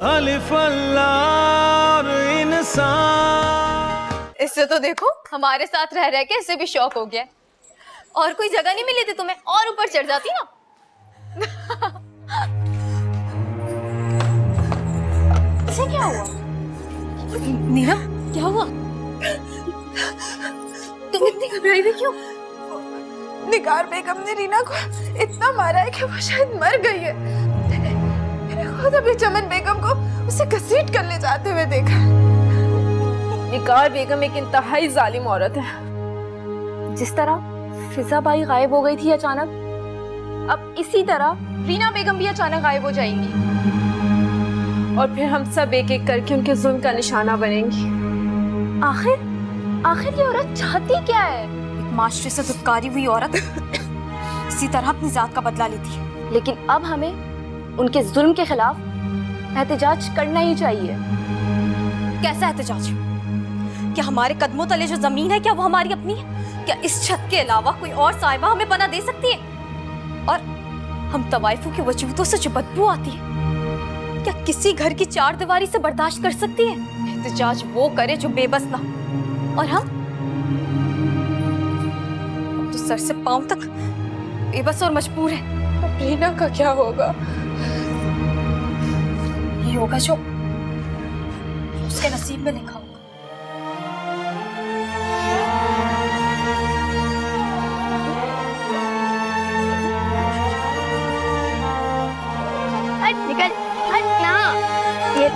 अलिफ अल्लाह इंसान। इससे तो देखो हमारे साथ रह रह के इससे भी शौक हो गया। और कोई जगह नहीं मिली थी तुम्हें और ऊपर चढ़ जाती ना। इसे क्या हुआ? नीरव क्या हुआ? तुम इतनी घबराई हुई क्यों? निगार बेगम ने रीना को इतना मारा है कि वो शायद मर गई है। मैंने खुद अभी चमन बेगम को उसे घसीट कर ले जाते हुए देखा। निगार बेगम एक इंतहाई जालिम औरत है। जिस तरह फिजा बाई गायब हो गई थी अचानक, अब इसी तरह रीना बेगम भी अचानक गायब हो जाएंगी और फिर हम सब एक एक करके उनके जुल्म का निशाना बनेंगे। आखिर ये औरत चाहती क्या है? एक माशरे से धुतकारी हुई औरत इसी तरह अपनी जात का बदला लेती है। लेकिन अब हमें उनके जुल्म के खिलाफ एहतजाज करना ही चाहिए। कैसा एहतजाज? क्या हमारे कदमों तले जो जमीन है क्या वो हमारी अपनी है? क्या इस छत के अलावा कोई और साहिबा हमें पनाह दे सकती है? और हम तवाइफों के वजूदों से जो बदबू आती है क्या किसी घर की चार दीवारी से बर्दाश्त कर सकती है? एहतजाज वो करे जो बेबस ना, और हम तो सर से पांव तक बेबस और मजबूर है। रीना का क्या होगा? ये होगा जो उसके नसीब में लिखा होगा। हट निकल, हट ना। ये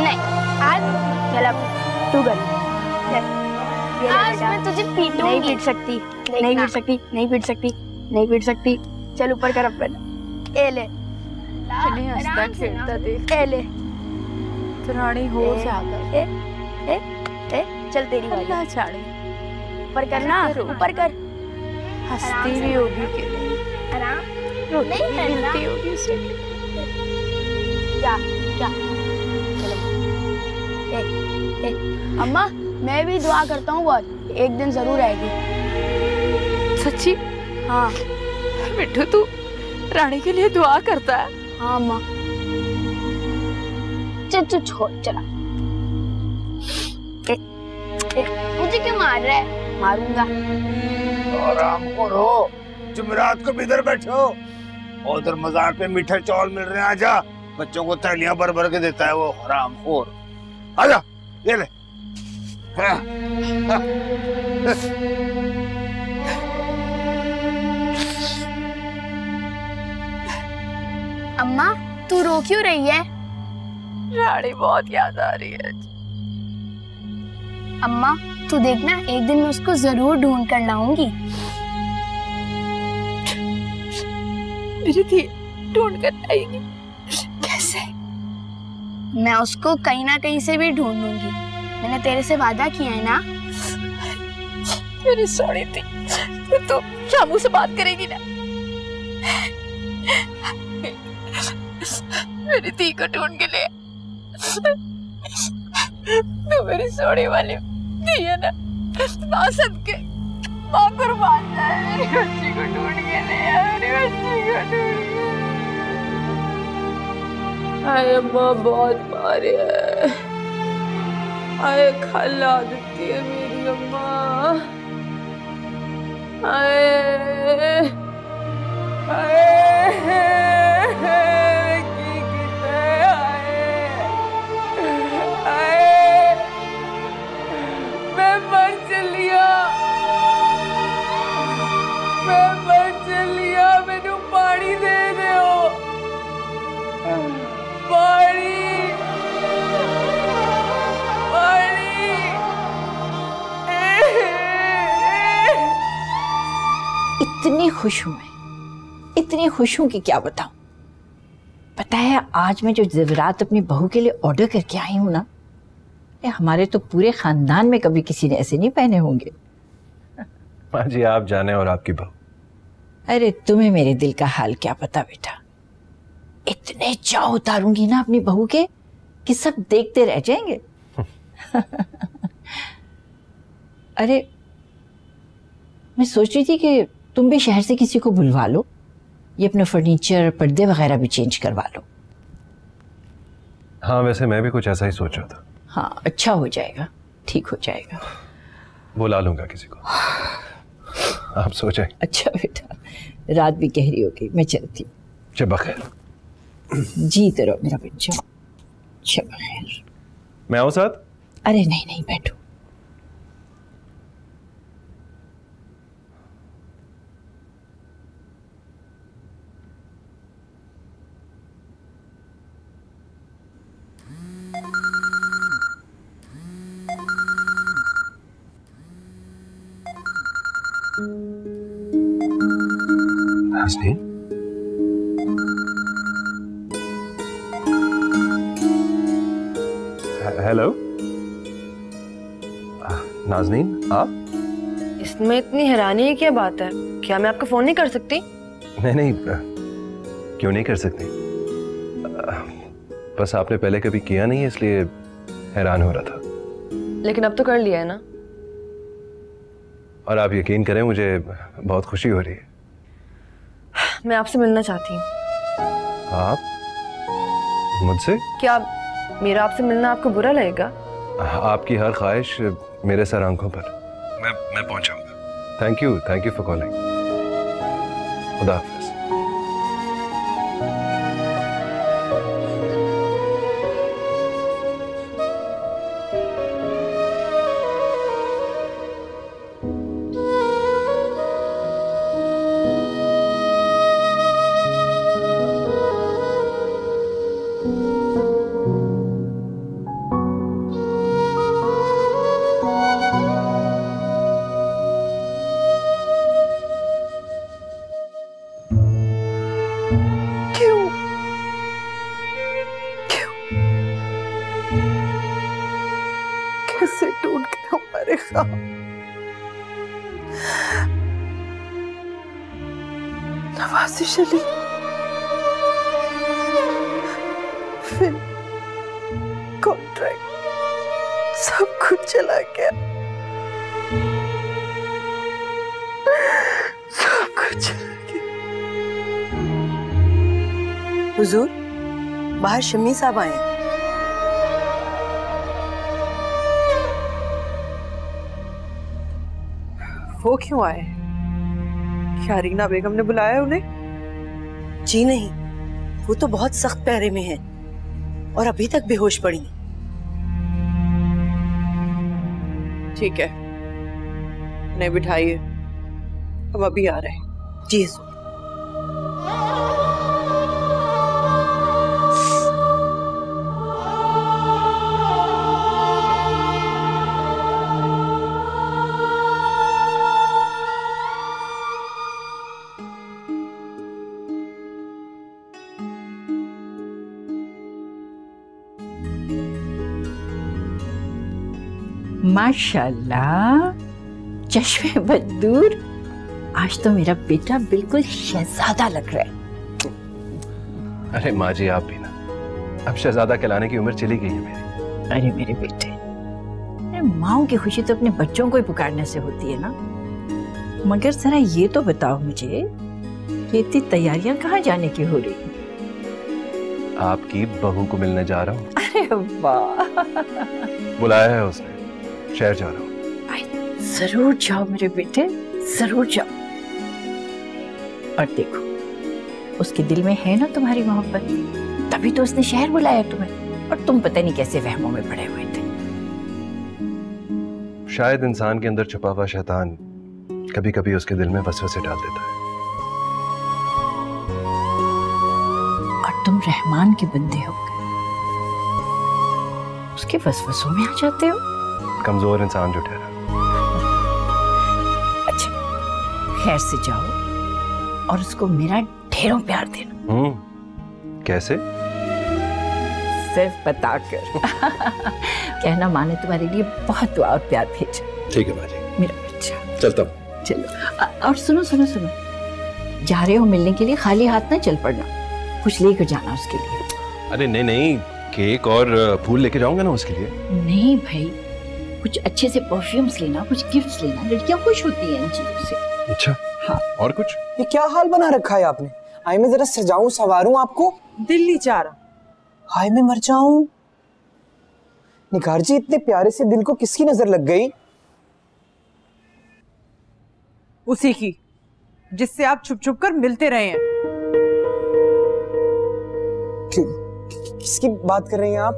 नहीं, आज चल तू कर। आज मैं तुझे पीटूंगी। नहीं पीट सकती, नहीं पीट सकती, नहीं पीट सकती, नहीं पीट सकती। चल ऊपर कर अपन। ए ले, हंसता खेलता देख। ए ले रानी हो जाकर। ए ए ए चल तेरी बारी। छाड़े ऊपर करना, ऊपर कर। हंसती भी होगी कि आराम नहीं मिलती होगी उसे। क्या क्या? चलो ए ए अम्मा, मैं भी दुआ करता हूँ बहुत, एक दिन जरूर आएगी। सच्ची? हाँ मिठू, तू रानी के लिए दुआ करता है? हाँ अम्मा। चल चल छोड़, चला। मुझे क्यों मार रहा है? मारूंगा। आराम करो, जुमेरात को इधर बैठो। उधर मजार पे मीठे चौल मिल रहे हैं, आजा। बच्चों को थैलियां भर भर के देता है वो हरामखोर। आजा, ये ले। अम्मा, तू रो क्यों रही है? रानी बहुत याद आ रही है। अम्मा, तू देखना, एक दिन मैं उसको जरूर ढूंढ कर लाऊंगी। मेरी थी ढूंढ कर आएगी। कैसे? मैं उसको कहीं ना कहीं से भी ढूंढ लूंगी। मैंने तेरे से वादा किया है ना। मेरी सोनी थी, तो शामू से बात करेगी ना। मेरी थी को ढूंढ के ले। तो मेरी सोने वाली थी है ना, माँ सदके, माँ कुर्बान जाए। मेरी बच्ची को ढूंढ के ले, मेरी बच्ची को ढूंढ के। आए अम्मा बहुत मारे है। आए खाला देती है मेरी अम्मा। आए आए इतनी खुश हूं मैं, इतनी खुश हूं कि क्या बताऊं। पता है आज मैं जो ज़ेवरात अपनी बहू के लिए ऑर्डर करके आई हूं ना, हमारे तो पूरे खानदान में कभी किसी ने ऐसे नहीं पहने होंगे। माँ जी आप जाने और आपकी बहू। अरे तुम्हें मेरे दिल का हाल क्या पता बेटा। इतने चाव उतारूंगी ना अपनी बहू के कि सब देखते रह जाएंगे। अरे मैं सोच रही थी कि तुम भी शहर से किसी को बुलवा लो, ये अपना फर्नीचर पर्दे वगैरह भी चेंज करवा लो। हाँ, वैसे मैं भी कुछ ऐसा ही सोच रहा था। हाँ, अच्छा हो जाएगा, ठीक हो जाएगा। बुला लूंगा किसी को, आप सो जाए। अच्छा बेटा, रात भी गहरी हो गई, मैं चलती हूँ। शब बखैर। जीते रहो मेरा बच्चा। शब बखैर। मैं आऊँ साथ? अरे नहीं नहीं, बैठो। नाज़नीन, हेलो। नाज़नीन, आप? इसमें इतनी हैरानी की क्या बात है? क्या मैं आपका फोन नहीं कर सकती? नहीं नहीं, क्यों नहीं कर सकती? बस आपने पहले कभी किया नहीं, इसलिए हैरान हो रहा था। लेकिन अब तो कर लिया है ना। और आप यकीन करें, मुझे बहुत खुशी हो रही है। मैं आपसे मिलना चाहती हूँ। आप मुझसे? क्या मेरा आपसे मिलना आपको बुरा लगेगा? आपकी हर ख्वाहिश मेरे सर आंखों पर। मैं पहुंचाऊंगा। Thank you for calling. खुदा हाफिज। कैसे टूट गए हमारे ख्वाब। नवाज़िश अली, फिल्म, कॉन्ट्रैक्ट, सब कुछ चला गया, सब कुछ चला गया। हुजूर, बाहर शम्मी साहब आए हैं। वो क्यों आए? क्या रीना बेगम ने बुलाया है उन्हें? जी नहीं, वो तो बहुत सख्त पैरे में हैं और अभी तक बेहोश पड़ी हैं। ठीक है, उन्हें बिठाइए, हम अभी आ रहे हैं। जी हुजूर। माशाल्लाह, चश्मे बदूर, आज तो मेरा बेटा बिल्कुल शहजादा लग रहा है। अरे माँ जी, आप भी ना, अब शहजादा कहलाने की उम्र चली गई है मेरी। अरे मेरे बेटे, अरे माँओं की खुशी तो अपने बच्चों को ही पुकारने से होती है ना। मगर जरा ये तो बताओ मुझे, इतनी तैयारियां कहाँ जाने की हो रही? आपकी बहू को मिलने जा रहा हूँ। अरे वाह, बुलाया है उसने, शहर जा रहा हूँ। जरूर जाओ मेरे बेटे, जरूर जाओ। और देखो, उसके दिल में है ना तुम्हारी मोहब्बत, तभी तो उसने शहर बुलाया तुम्हें, और तुम पता नहीं कैसे वहमों में पड़े हुए थे। शायद इंसान के अंदर छुपा हुआ शैतान कभी कभी उसके दिल में वसवसे डाल देता है। और तुम रहमान के बंदे हो, उसके वसवसों में आ जाते हो। कमजोर इंसान जो ठहरा। अच्छा, खैर से जाओ और उसको मेरा ढेरों प्यार देना। कैसे? सिर्फ बताकर। कहना माने तुम्हारे लिए बहुत दुआ और प्यार भेजा। ठीक है बाजी, मेरा बच्चा। चलता हूँ। चलो, और सुनो सुनो सुनो, जा रहे हो मिलने के लिए, खाली हाथ ना चल पड़ना, कुछ लेकर जाना उसके लिए। अरे नहीं नहीं, केक और फूल लेके जाऊंगा ना उसके लिए। नहीं भाई, कुछ अच्छे से परफ्यूम्स लेना, कुछ गिफ्ट्स लेना, लड़कियां खुश होती हैं इन चीजों से। अच्छा, हाँ। और कुछ? ये क्या हाल बना रखा है आपने? आई मैं जरा सजाऊं सवारूं आपको। दिल नहीं चाह रहा, हाय मैं मर जाऊं। निगार जी, इतने प्यारे से दिल को किसकी नजर लग गई? उसी की जिससे आप छुप छुप कर मिलते रहे हैं। किसकी बात कर रही हैं आप?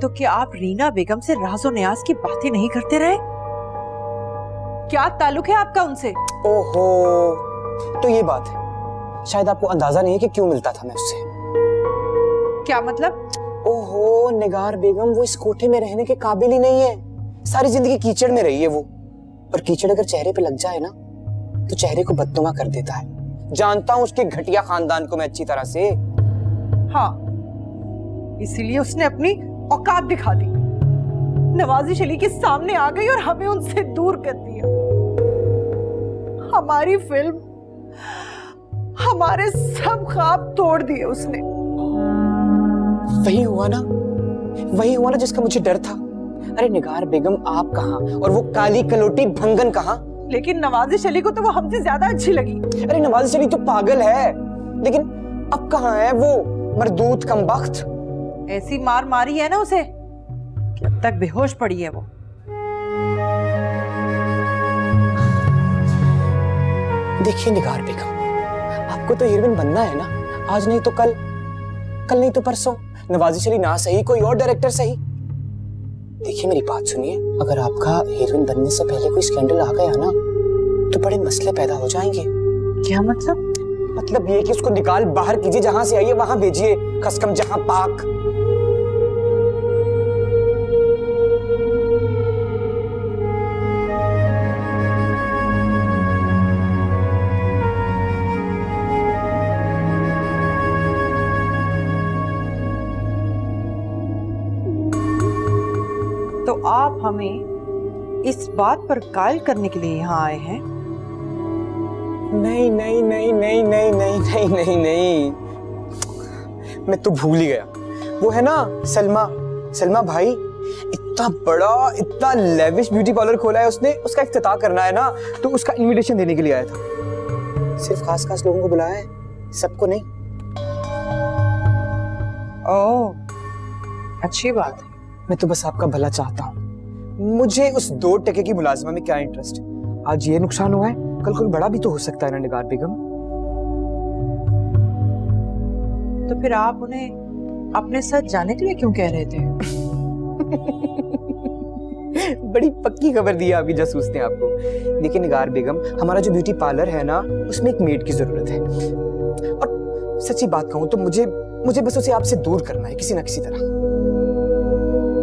तो क्या आप रीना बेगम से राज़ो न्याज की बातें नहीं करते रहे? क्या ताल्लुक है आपका उनसे? ओहो, तो ये बात है। शायद आपको अंदाजा नहीं है कि क्यों मिलता था मैं उससे। क्या मतलब? ओहो निगार बेगम, वो इस कोठे में रहने के काबिल ही नहीं है। सारी जिंदगी कीचड़ में रही है वो। पर कीचड़ अगर चेहरे पे लग जाए ना तो चेहरे को बदनुमा कर देता है। जानता हूं उसके घटिया खानदान को मैं अच्छी तरह से। हाँ, इसीलिए उसने अपनी औकात दिखा दी, नवाजिश अली के सामने आ गई और हमें उनसे दूर कर दिया। हमारी फिल्म, हमारे सब ख्वाब तोड़ दिए उसने। वही हुआ ना जिसका मुझे डर था। अरे निगार बेगम, आप कहाँ और वो काली कलोटी भंगन कहाँ? लेकिन नवाजिश अली को तो वो हमसे ज्यादा अच्छी लगी। अरे नवाजिश अली तो पागल है, लेकिन अब कहाँ है वो मरदूत कमबख्त? ऐसी मार मारी है ना उसे कि अब तक बेहोश पड़ी है वो। देखिए निगार बेगम, आपको तो हीरोइन बनना है ना, आज नहीं तो कल, कल नहीं तो परसों। नवाजिश अली ना सही, कोई और डायरेक्टर सही। देखिए मेरी बात सुनिए, अगर आपका हीरोइन बनने से पहले कोई स्कैंडल आ गया ना तो बड़े मसले पैदा हो जाएंगे। क्या मतलब? मतलब ये कि उसको निकाल बाहर कीजिए, जहां से आई है वहां भेजिए, खसकम जहां पाक। तो आप हमें इस बात पर कायल करने के लिए यहाँ आए हैं? नहीं नहीं नहीं नहीं नहीं नहीं नहीं नहीं नहीं, मैं तो भूल ही गया। वो है ना सलमा भाई, इतना बड़ा, इतना लेविश ब्यूटी पार्लर खोला है उसने, उसका इफ्तिताह करना है ना, तो उसका इनविटेशन देने के लिए आया था। सिर्फ खास खास लोगों को बुलाया है, सबको नहीं। ओह, अच्छी बात है। मैं तो बस आपका भला चाहता हूँ। मुझे उस 2 टके की मुलाजिमा में क्या इंटरेस्ट? आज ये नुकसान हुआ है, कल कोई बड़ा भी तो हो सकता है ना निगार बेगम। तो फिर आप उन्हें अपने साथ जाने के लिए क्यों कह रहे थे? बड़ी पक्की खबर दी है अभी जासूस ने आपको। देखिए निगार बेगम, हमारा जो ब्यूटी पार्लर है ना, उसमें एक मेड की जरूरत है। और सच्ची बात कहूँ तो मुझे बस उसे आपसे दूर करना है किसी ना किसी तरह।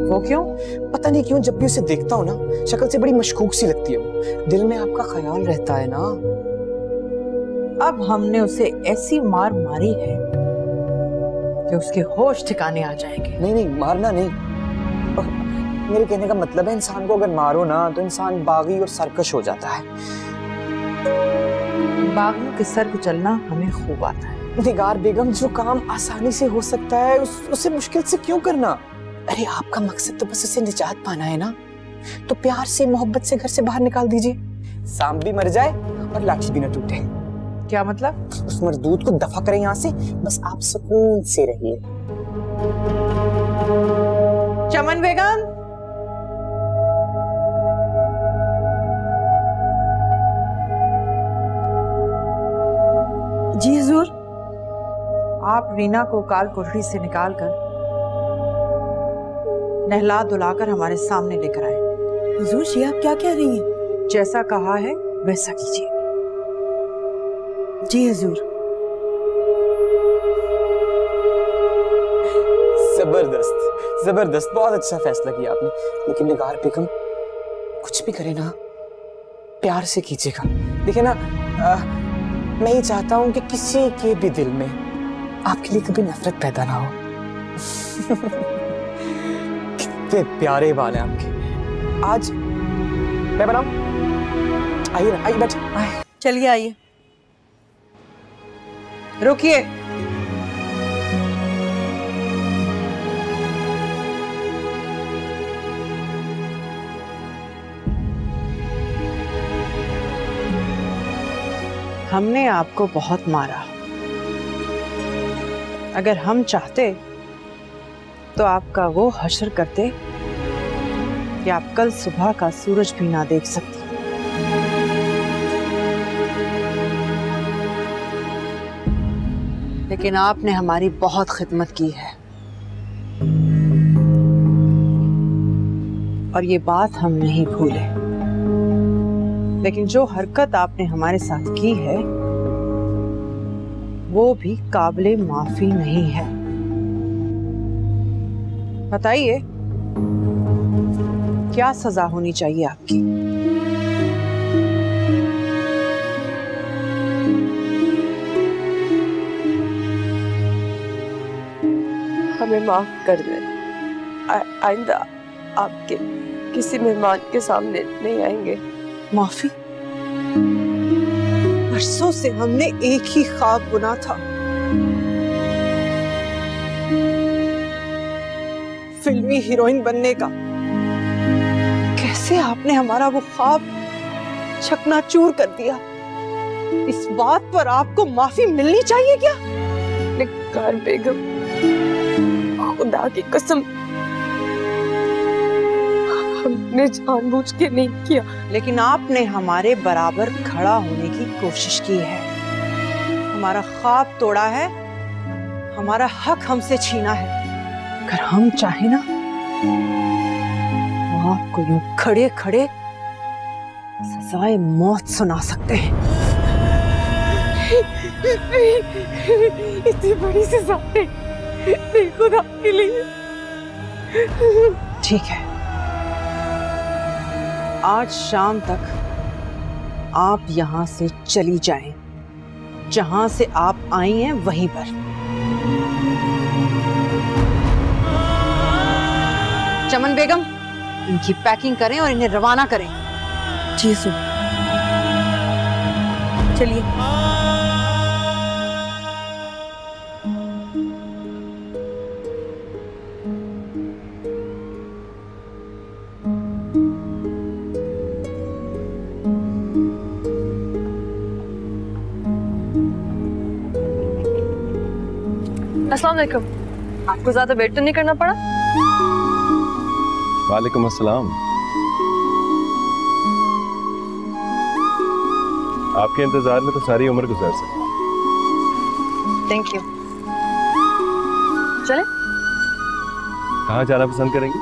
वो क्यों? पता नहीं क्यों, जब भी उसे देखता हूँ ना, शक्ल से बड़ी मशकूक सी लगती है वो। दिल में आपका ख्याल रहता है ना। अब हमने उसे ऐसी मार मारी है कि उसके होश ठिकाने आ जाएंगे। नहीं नहीं, मारना नहीं। मेरे कहने का मतलब है, इंसान को अगर मारो ना तो इंसान बागी और सरकश हो जाता है। बागियों के सर कुचलना हमें खूब आता है। निगार बेगम, जो काम आसानी से हो सकता है उसे मुश्किल से क्यों करना? अरे आपका मकसद तो बस उसे निजात पाना है ना, तो प्यार से मोहब्बत से घर से बाहर निकाल दीजिए। सांप भी मर जाए और लाठी भी न टूटे। क्या मतलब? उस मरदूत को दफा करें यहाँ से, बस आप सुकून से रहिए। चमन बेगम, जी हुजूर। आप रीना को काल कोठरी से निकालकर नहला धुलाकर हमारे सामने लेकर आए। हुजूर जी, आप क्या कह रही हैं? जैसा कहा है वैसा कीजिए। जी हुजूर। जबरदस्त जबरदस्त, बहुत अच्छा फैसला किया आपने। लेकिन निगार बेगम, कुछ भी करे ना प्यार से कीजिएगा। देखिए ना, मैं ये चाहता हूं कि किसी के भी दिल में आपके लिए कभी नफरत पैदा ना हो। कितने प्यारे बाल हैं आपके। आज मैं बनाऊं? आइए ना, आइए बैठिए। आइए, चलिए आइए। रुकिए। हमने आपको बहुत मारा, अगर हम चाहते तो आपका वो हश्र करते कि आप कल सुबह का सूरज भी ना देख सकती। लेकिन आपने हमारी बहुत खिदमत की है और ये बात हम नहीं भूले। लेकिन जो हरकत आपने हमारे साथ की है वो भी काबिले माफी नहीं है। बताइए क्या सजा होनी चाहिए आपकी? हमें माफ कर दे। आइंदा आपके किसी मेहमान के सामने नहीं आएंगे। माफी? बरसों से हमने एक ही ख्वाब बुना था, फिल्मी हीरोइन बनने का। कैसे आपने हमारा वो ख्वाब चकनाचूर कर दिया। इस बात पर आपको माफी मिलनी चाहिए क्या? निगार बेगम, खुदा की कसम हमने जानबूझ के नहीं किया। लेकिन आपने हमारे बराबर खड़ा होने की कोशिश की है, हमारा ख्वाब तोड़ा है, हमारा हक हमसे छीना है। अगर हम चाहे ना तो आपको यूं खड़े खड़े सजाए मौत सुना सकते हैं। इतनी बड़ी सजा नहीं खुदा के लिए। ठीक है, आज शाम तक आप यहां से चली जाएं, जहां से आप आई हैं वहीं पर। चमन बेगम, इनकी पैकिंग करें और इन्हें रवाना करें। जी सुन, चलिए। अस्सलाम वालेकुम। आपको ज्यादा वेट तो नहीं करना पड़ा? वालेकुम अस्सलाम। आपके इंतजार में तो सारी उम्र गुजर सकती। Thank you. चले? कहाँ जाना पसंद करेंगी?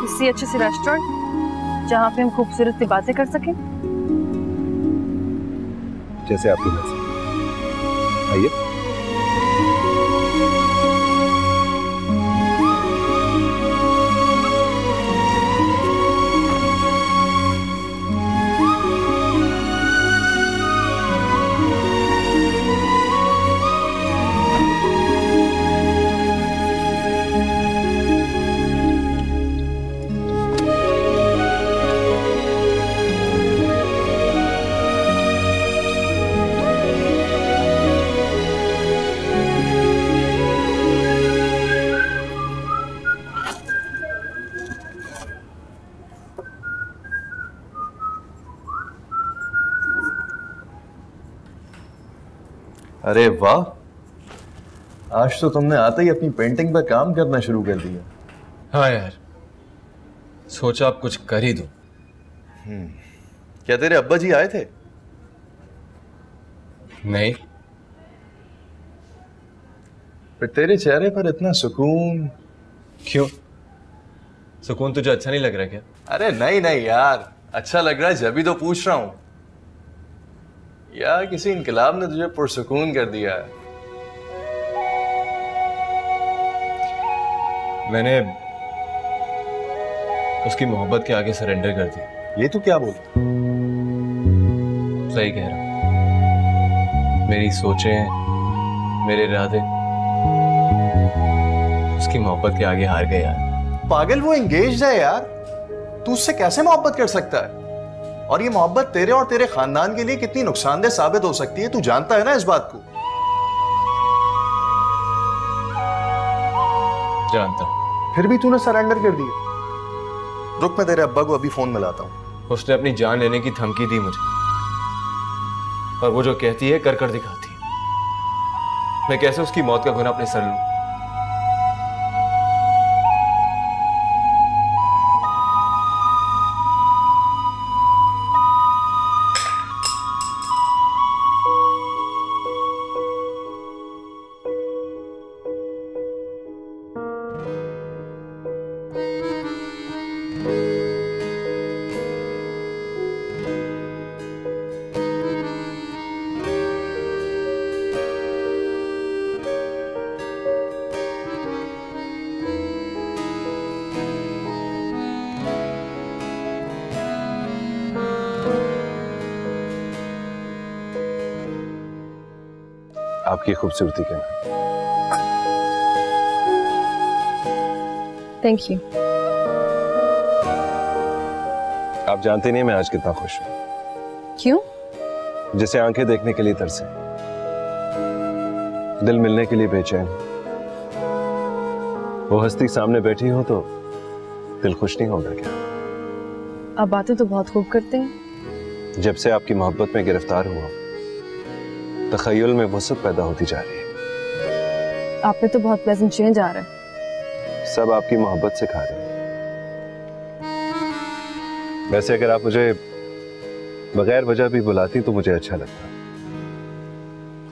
किसी अच्छे से रेस्टोरेंट जहाँ पे हम खूबसूरत सी बातें कर सकें। जैसे आपकी मर्जी। आइए। अरे वाह, आज तो तुमने आते ही अपनी पेंटिंग पर काम करना शुरू कर दिया। हाँ यार, सोचा अब कुछ कर ही दूं। क्या तेरे अब्बा जी आए थे? नहीं। पर तेरे चेहरे पर इतना सुकून क्यों? सुकून तुझे अच्छा नहीं लग रहा क्या? अरे नहीं नहीं यार, अच्छा लग रहा है जब भी तो पूछ रहा हूं। यार किसी इनकलाब ने तुझे पुरसुकून कर दिया है। मैंने उसकी मोहब्बत के आगे सरेंडर कर दी। ये तू क्या बोल? सही कह रहा हूं। मेरी सोचें, मेरे इरादे उसकी मोहब्बत के आगे हार गए यार। पागल, वो एंगेज्ड है यार, तू उससे कैसे मोहब्बत कर सकता है? और ये मोहब्बत तेरे और तेरे खानदान के लिए कितनी नुकसानदेह साबित हो सकती है, तू जानता है ना इस बात को? जानता हूं। फिर भी तूने सरेंडर कर दिया। रुक, मैं तेरे अब्बा को अभी फोन मिलाता हूं। उसने अपनी जान लेने की धमकी दी मुझे, और वो जो कहती है कर कर दिखाती है। मैं कैसे उसकी मौत का गुनाह अपने सर लूं? आपकी खूबसूरती के नाम। Thank you. आप जानते नहीं मैं आज कितना खुश हूं। क्यों? जिसे आंखें देखने के लिए तरसे, दिल मिलने के लिए बेचैन, वो हस्ती सामने बैठी हो तो दिल खुश नहीं होगा क्या? आप बातें तो बहुत खूब करते हैं। जब से आपकी मोहब्बत में गिरफ्तार हुआ, तखय्युल में वसत पैदा होती जा रही है। आप पे तो बहुत प्लेजेंट चेंज आ रहा है। सब आपकी मोहब्बत से खा रहे हैं। वैसे अगर आप मुझे बगैर वजह भी बुलाती तो मुझे अच्छा लगता,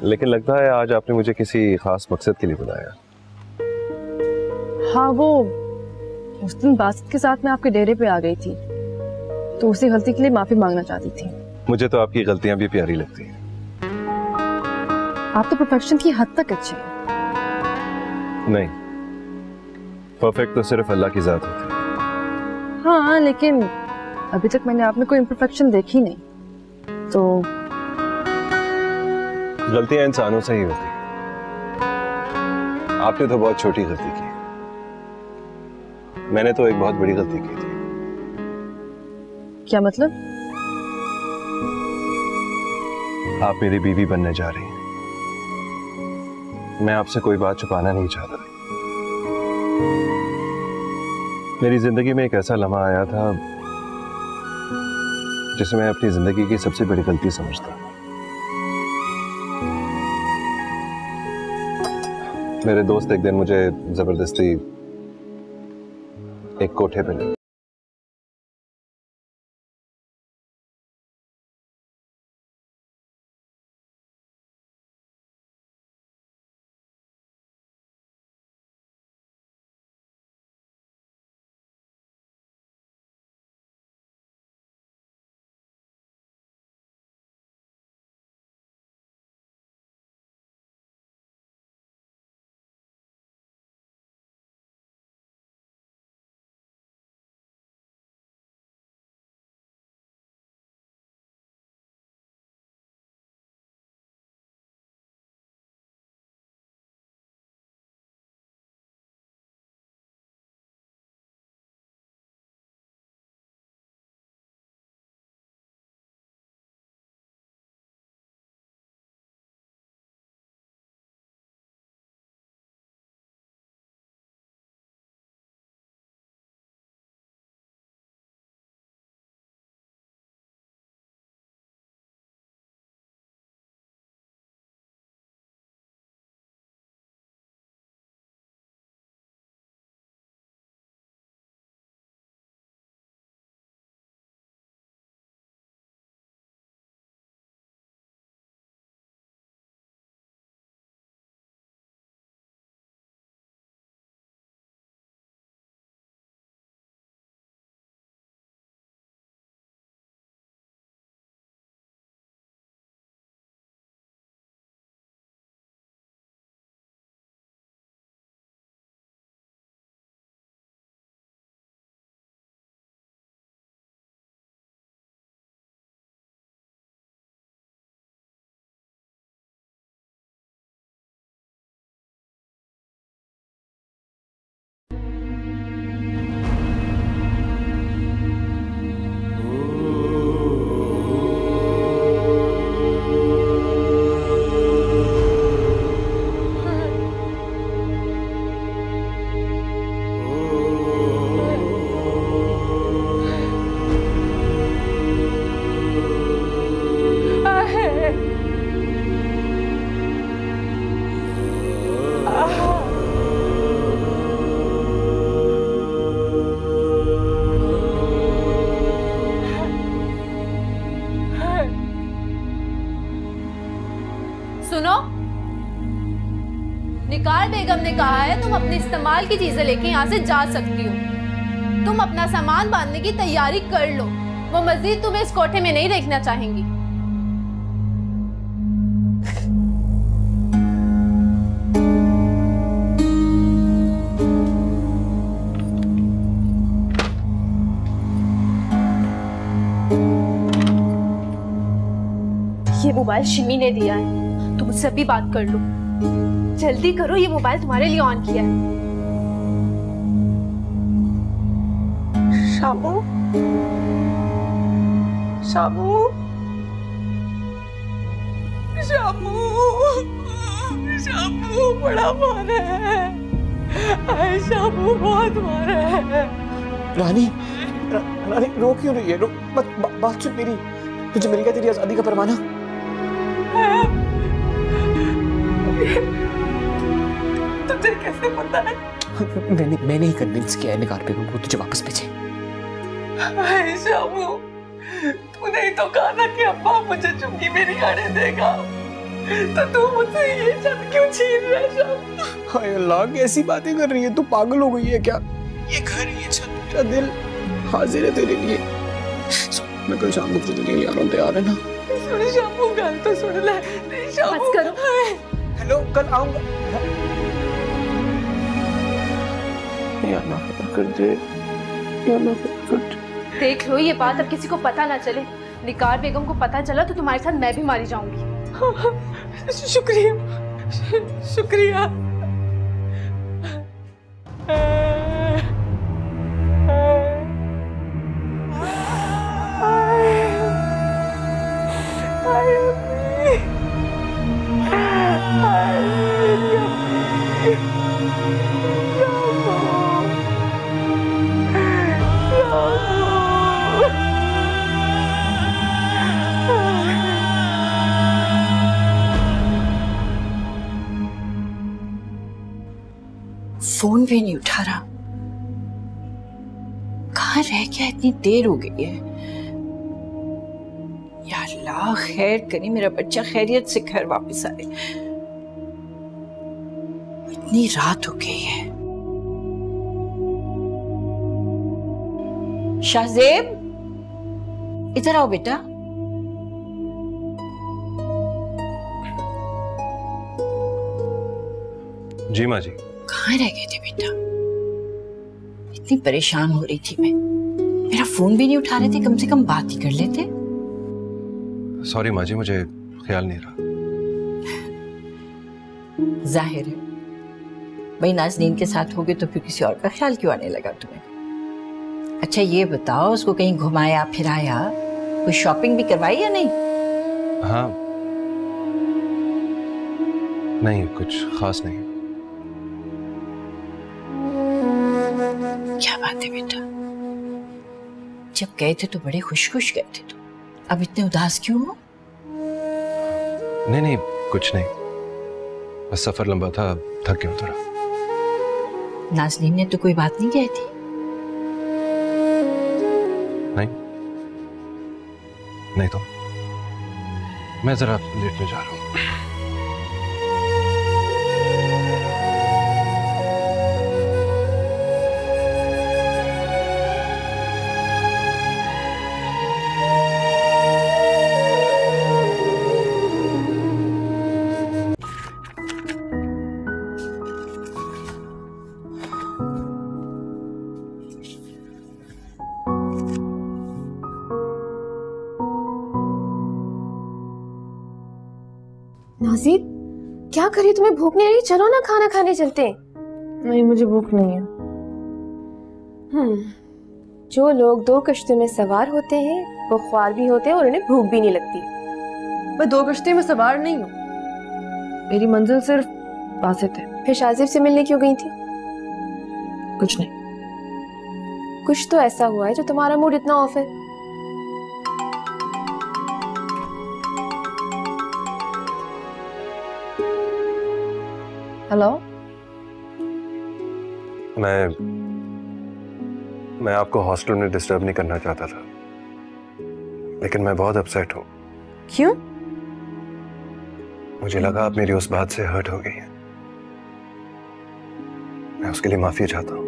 लेकिन लगता है आज आपने मुझे किसी खास मकसद के लिए बुलाया। हाँ, वो उस दिन बासित के साथ मैं आपके डेरे पे आ गई थी, तो उसी गलती के लिए माफी मांगना चाहती थी। मुझे तो आपकी गलतियां भी प्यारी लगती हैं। आप तो परफेक्शन की हद तक अच्छे हैं। नहीं, परफेक्ट तो सिर्फ अल्लाह की जात होती है। हाँ, लेकिन अभी तक मैंने आप में कोई इम्परफेक्शन देखी नहीं, तो गलतियां इंसानों से ही होती। आपने तो बहुत छोटी गलती की, मैंने तो एक बहुत बड़ी गलती की थी। क्या मतलब? आप मेरी बीवी बनने जा रही हैं। मैं आपसे कोई बात छुपाना नहीं चाहता। मेरी जिंदगी में एक ऐसा लम्हा आया था जिसे मैं अपनी जिंदगी की सबसे बड़ी गलती समझता। मेरे दोस्त एक दिन मुझे जबरदस्ती एक कोठे पे ले निगार बेगम ने कहा है तुम अपने इस्तेमाल की चीजें लेके यहाँ से जा सकती हो। तुम अपना सामान बांधने की तैयारी कर लो, वो मजीद तुम्हें इस कोठे में नहीं देखना चाहेंगी। ये मोबाइल शिमी ने दिया है, तुम उससे भी बात कर लो। जल्दी करो, ये मोबाइल तुम्हारे लिए ऑन किया है। शामू, शामू, शामू, शामू बड़ा मारा है। आए शामू बहुत मारा है। रानी, रानी रो क्यों रही है? रो मत, बात सुन मेरी। तुझे मिल गया तेरी आजादी का परवाना? तुझे कैसे पता है? मैंने ही कन्विंस किया है निगार बेगम को तुझे वापस भेजे। हाय शामू, तूने ही तो कहा था कि अब्बा मुझे चुंगी में नहीं आने देगा, तो तू मुझसे ये छत क्यों छीन रहा है शामू? हाय अल्लाह, कैसी बातें कर रही है तू? पागल हो गई है क्या? ये घर, ये छत, मेरा दिल हाजिर है तेरे लिए। मैं कल शाम को तुझे लेने आ रहा हूँ, तैयार है ना? सुन शामू, गाल तो सुन ले। नहीं शामू, बस करो। हेलो, कल आऊंगा। या ना कर दे, या ना कर दे। देख लो, ये बात अब किसी को पता ना चले। निगार बेगम को पता चला तो तुम्हारे साथ मैं भी मारी जाऊंगी। शुक्रिया, शुक्रिया। फोन भी नहीं उठा रहा। कहाँ रह गया? इतनी देर हो गई है। या अल्लाह खैर करी, मेरा बच्चा खैरियत से घर वापस आए। इतनी रात हो गई है। शाहजेब, इधर आओ बेटा। जी माँ जी। कहाँ रह गए थे बेटा? इतनी परेशान हो रही थी मैं। मेरा फोन भी नहीं उठा रहे थे, कम से कम बात ही कर लेते। सॉरी माँ जी, मुझे ख्याल नहीं रहा। जाहिर है भाई, नाज़नीन के साथ होगे तो फिर किसी और का ख्याल क्यों आने लगा तुम्हें? अच्छा ये बताओ, उसको कहीं घुमाया फिराया, कोई शॉपिंग भी करवाई या नहीं? हाँ, नहीं कुछ खास नहीं। क्या बात है बेटा? जब गए थे तो बड़े खुश खुश गए थे, तो अब इतने उदास क्यों हो? नहीं नहीं कुछ नहीं, बस सफर लंबा था, थक गया थोड़ा। नाज़नीन ने तो कोई बात नहीं कही थी? नहीं तो मैं जरा लेटने जा रहा हूँ। नाज़ीद, क्या करिए? तुम्हें भूख नहीं लगी? चलो ना खाना खाने चलते हैं। नहीं, मुझे भूख नहीं है। जो लोग दो कश्तियों में सवार होते हैं वो ख्वार भी होते हैं और उन्हें भूख भी नहीं लगती। मैं दो कश्तियों में सवार नहीं हूँ, मेरी मंजिल सिर्फ वासित है। फिर शाहजेब से मिलने क्यों गई थी? कुछ नहीं। कुछ तो ऐसा हुआ है जो तुम्हारा मूड इतना ऑफ है। हेलो, मैं आपको हॉस्टल में डिस्टर्ब नहीं करना चाहता था, लेकिन मैं बहुत अपसेट हूँ। क्यों? मुझे लगा आप मेरी उस बात से हर्ट हो गई हैं। मैं उसके लिए माफी चाहता हूँ,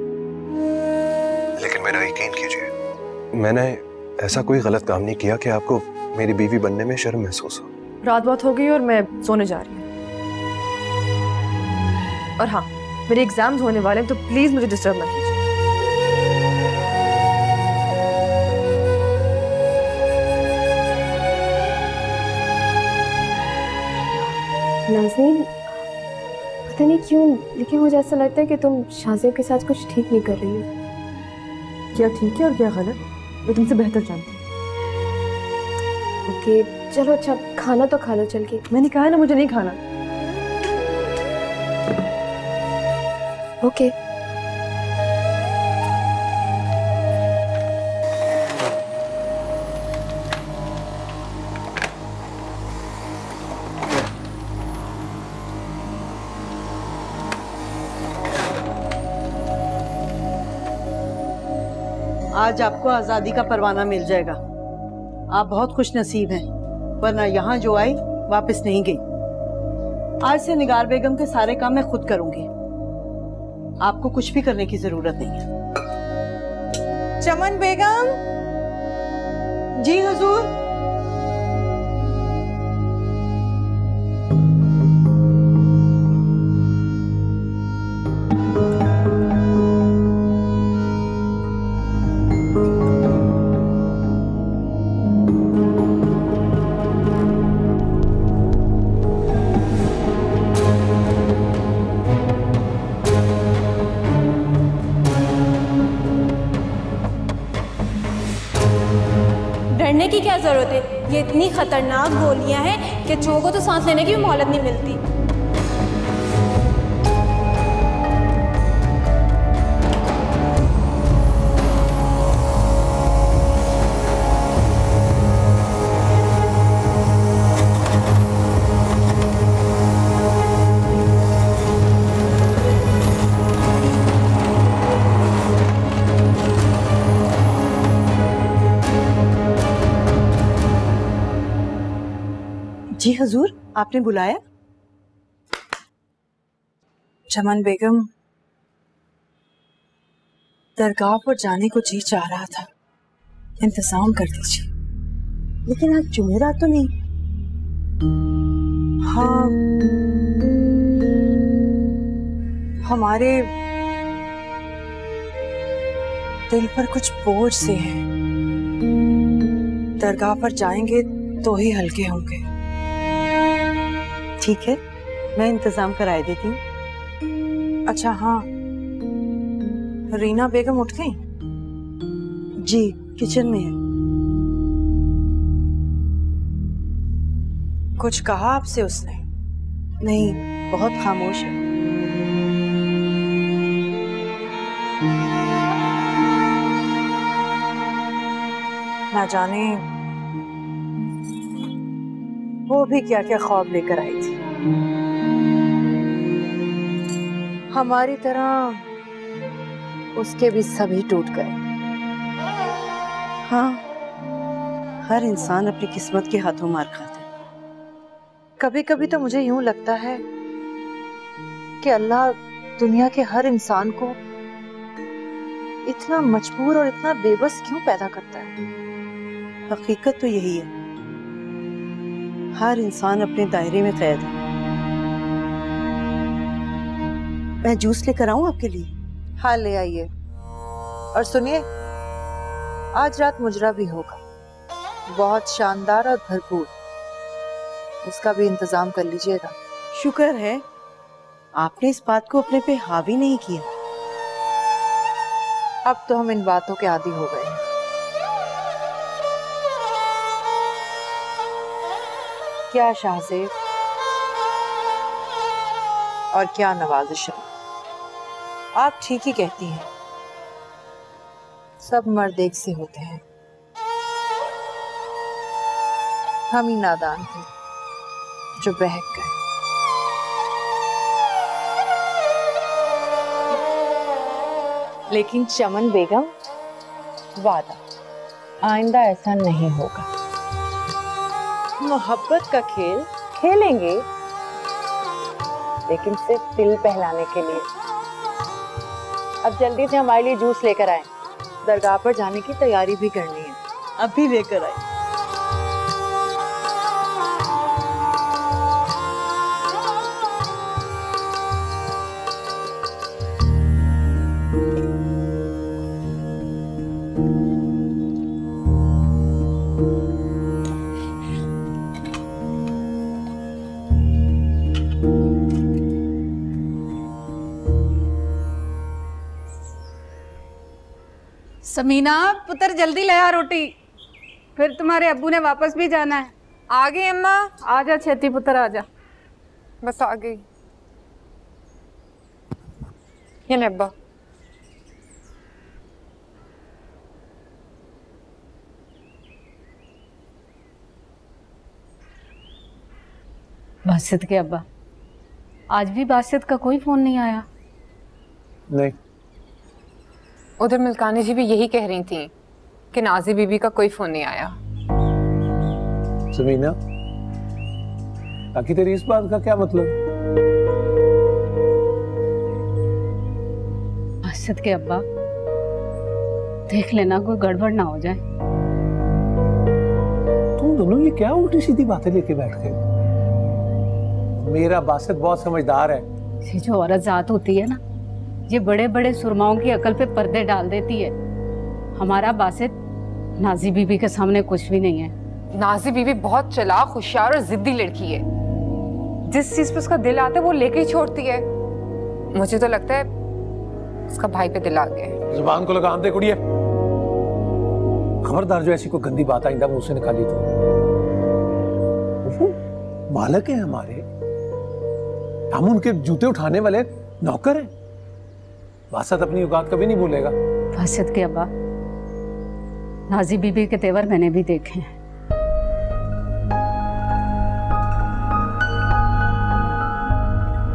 लेकिन मेरा यकीन कीजिए, मैंने ऐसा कोई गलत काम नहीं किया कि आपको मेरी बीवी बनने में शर्म महसूस हो। रात बहुत हो गई और मैं सोने जा रही हूँ। और हाँ, मेरे एग्जाम्स होने वाले हैं, तो प्लीज मुझे डिस्टर्ब ना कीजिए। नाज़नीन, पता नहीं क्यों, लेकिन मुझे ऐसा लगता है कि तुम शाहज़ेब के साथ कुछ ठीक नहीं कर रही हो। क्या ठीक है और क्या गलत, मैं तुमसे बेहतर जानती हूँ। ओके चलो, अच्छा खाना तो खा लो चल के। मैंने कहा ना मुझे नहीं खाना। ओके आज आपको आजादी का परवाना मिल जाएगा। आप बहुत खुश नसीब हैं, वरना यहाँ जो आई वापस नहीं गई। आज से निगार बेगम के सारे काम मैं खुद करूंगी, आपको कुछ भी करने की जरूरत नहीं है। चमन बेगम। जी हुजूर। डरने की क्या जरूरत है, ये इतनी खतरनाक गोलियां हैं कि चोर को तो सांस लेने की भी मोहलत नहीं मिलती। जी हुजूर, आपने बुलाया? चमन बेगम, दरगाह पर जाने को जी चाह रहा था, इंतजाम कर दीजिए। लेकिन आज जुमेरात तो नहीं। हाँ, हमारे दिल पर कुछ बोझ से है, दरगाह पर जाएंगे तो ही हल्के होंगे। ठीक है, मैं इंतजाम कराए देती हूँ। अच्छा हाँ, रीना बेगम उठ गई? जी, किचन में है। कुछ कहा आपसे उसने? नहीं, बहुत खामोश है। ना जाने वो भी क्या क्या ख्वाब लेकर आई थी। हमारी तरह उसके भी सभी टूट गए। हाँ, हर इंसान अपनी किस्मत के हाथों मार खाता है। कभी कभी तो मुझे यूं लगता है कि अल्लाह दुनिया के हर इंसान को इतना मजबूर और इतना बेबस क्यों पैदा करता है। हकीकत तो यही है, हर इंसान अपने दायरे में कैद है। मैं जूस लेकर आऊं आपके लिए? हाँ ले आइए। और सुनिए, आज रात मुजरा भी होगा, बहुत शानदार और भरपूर, उसका भी इंतजाम कर लीजिएगा। शुक्र है आपने इस बात को अपने पे हावी नहीं किया। अब तो हम इन बातों के आदी हो गए हैं। क्या शाहज़ेब और क्या नवाज़िश, आप ठीक ही कहती हैं, सब मर्द एक से होते हैं। हम ही नादान थे जो बहक गए। लेकिन चमन बेगम, वादा, आइंदा ऐसा नहीं होगा। मोहब्बत का खेल खेलेंगे, लेकिन सिर्फ दिल बहलाने के लिए। अब जल्दी से हमारे लिए जूस लेकर आए, दरगाह पर जाने की तैयारी भी करनी है। अभी लेकर आए। समीना पुत्र जल्दी ले आ रोटी, फिर तुम्हारे अब्बू ने वापस भी जाना है। आ गई अम्मा। आजा छेती पुत्र आजा। बस आ गई। ये ले अब्बा। बासित के अब्बा, आज भी बासित का कोई फोन नहीं आया? नहीं। उधर मिल्कानी जी भी यही कह रही थी कि नाजी बीबी का कोई फोन नहीं आया। समीना, ताकि तेरी इस बात का क्या मतलब? बासित के अब्बा, देख लेना कोई गड़बड़ ना हो जाए। तुम दोनों ये क्या उल्टी सीधी बातें लेके बैठ गए? मेरा बासित बहुत समझदार है। ये जो औरत जात होती है ना, ये बड़े बड़े सुरमाओं की अकल पे पर्दे डाल देती है। हमारा बासित नाजी बीबी के सामने कुछ भी नहीं है। नाजी बीबी बहुत चालाक, होशियार और जिद्दी लड़की है। जिस चीज पे उसका दिल आता है वो लेके ही छोड़ती है। मुझे तो लगता है उसका भाई पे दिल आ गया है। जुबान को लगाम दे कुड़िए। खबरदार जो ऐसी कोई गंदी बात आइंदा मुंह से निकाली तो। मालक है हमारे, हम उनके जूते उठाने वाले नौकर हैं। बासित अपनी औकात कभी नहीं भूलेगा। बासित के अब्बा, नाजी बीबी के तेवर मैंने भी देखे हैं।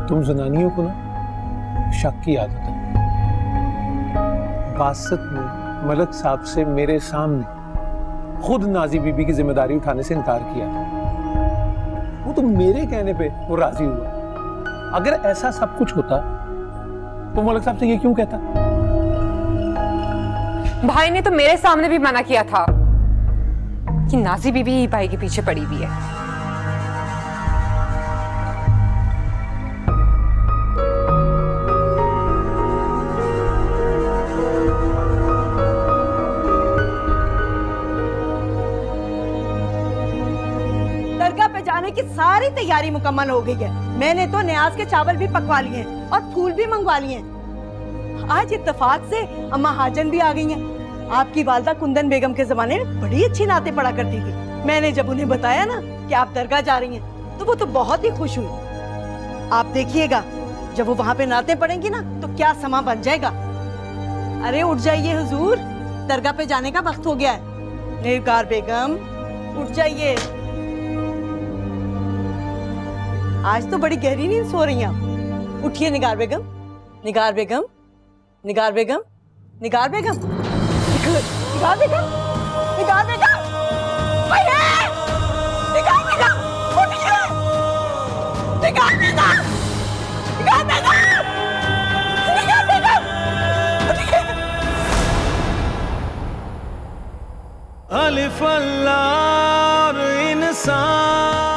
तुम जनानियों को ना शक की आदत है। बासित ने मलक साहब से मेरे सामने खुद नाजी बीबी की जिम्मेदारी उठाने से इनकार किया था। वो तो मेरे कहने पे वो राजी हुआ। अगर ऐसा सब कुछ होता तो मलक साहब से ये क्यों कहता? भाई ने तो मेरे सामने भी मना किया था कि नाजी बीबी ही भाई के पीछे पड़ी हुई है। दरगाह पे जाने की सारी तैयारी मुकम्मल हो गई है। मैंने तो न्याज के चावल भी पकवा लिए हैं और फूल भी मंगवा लिए हैं। आज इत्तेफाक से अम्मा हाजन भी आ गई हैं। आपकी वालदा कुंदन बेगम के जमाने में बड़ी अच्छी नातें पड़ा करती थी। मैंने जब उन्हें बताया ना कि आप दरगाह जा रही हैं, तो वो तो बहुत ही खुश हुई। आप देखिएगा, जब वो वहाँ पे नातें पड़ेंगी ना, तो क्या समा बन जाएगा। अरे उठ जाइए हुजूर, दरगाह पे जाने का वक्त हो गया है। निगार बेगम उठ जाइए। आज तो बड़ी गहरी नींद सो रही हैं। उठिए निगार बेगम, निगार बेगम, निगार बेगम, निगार बेगम, निगार बेगम, निगार बेगम, भैया, निगार बेगम, उठिए, निगार बेगम, निगार बेगम, निगार बेगम, उठिए। अलिफ अल्लाह इंसान